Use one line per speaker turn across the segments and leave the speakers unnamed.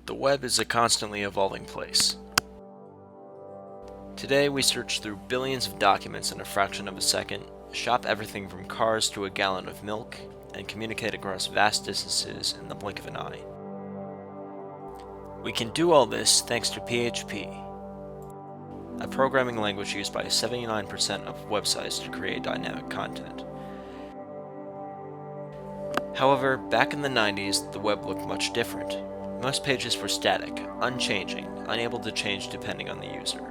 The web is a constantly evolving place. Today we search through billions of documents in a fraction of a second, shop everything from cars to a gallon of milk, and communicate across vast distances in the blink of an eye. We can do all this thanks to PHP, a programming language used by 79% of websites to create dynamic content. However, back in the 90s, the web looked much different. Most pages were static, unchanging, unable to change depending on the user.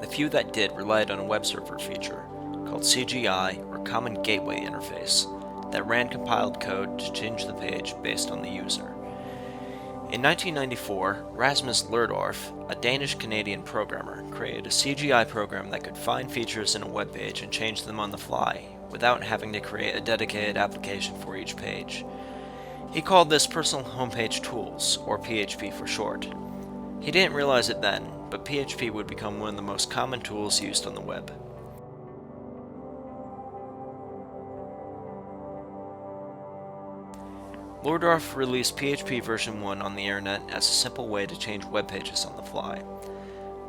The few that did relied on a web server feature, called CGI, or Common Gateway Interface, that ran compiled code to change the page based on the user. In 1994, Rasmus Lerdorf, a Danish-Canadian programmer, created a CGI program that could find features in a web page and change them on the fly, without having to create a dedicated application for each page. He called this Personal Homepage Tools, or PHP for short. He didn't realize it then, but PHP would become one of the most common tools used on the web. Lerdorf released PHP version 1 on the internet as a simple way to change web pages on the fly.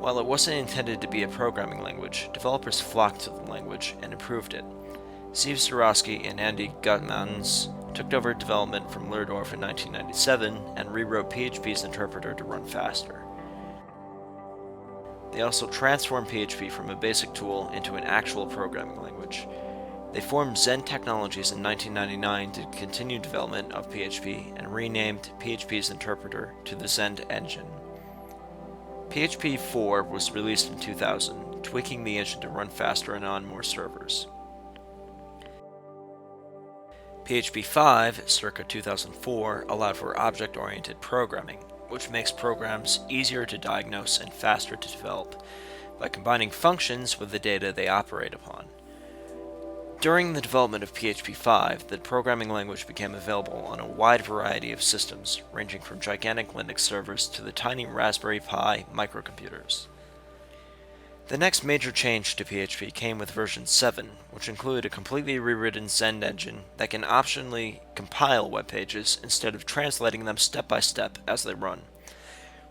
While it wasn't intended to be a programming language, developers flocked to the language and improved it. Steve Sarosky and Andy Gutmans took over development from Lerdorf in 1997 and rewrote PHP's interpreter to run faster. They also transformed PHP from a basic tool into an actual programming language. They formed Zen Technologies in 1999 to continue development of PHP and renamed PHP's interpreter to the Zen engine. PHP 4 was released in 2000, tweaking the engine to run faster and on more servers. PHP 5, circa 2004, allowed for object-oriented programming, which makes programs easier to diagnose and faster to develop by combining functions with the data they operate upon. During the development of PHP 5, the programming language became available on a wide variety of systems, ranging from gigantic Linux servers to the tiny Raspberry Pi microcomputers. The next major change to PHP came with version 7, which included a completely rewritten Zen engine that can optionally compile web pages instead of translating them step by step as they run,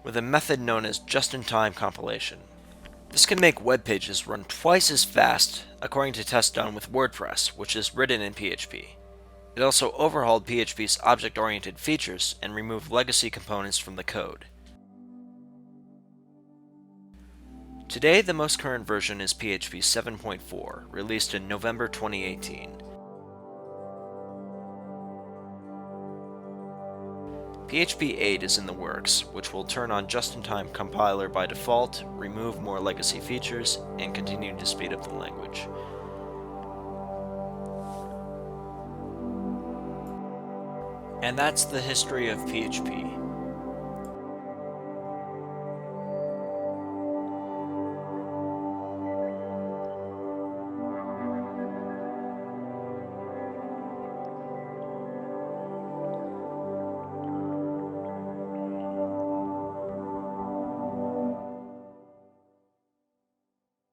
with a method known as just-in-time compilation. This can make web pages run twice as fast, according to tests done with WordPress, which is written in PHP. It also overhauled PHP's object-oriented features and removed legacy components from the code. Today, the most current version is PHP 7.4, released in November 2018. PHP 8 is in the works, which will turn on just-in-time compiler by default, remove more legacy features, and continue to speed up the language. And that's the history of PHP.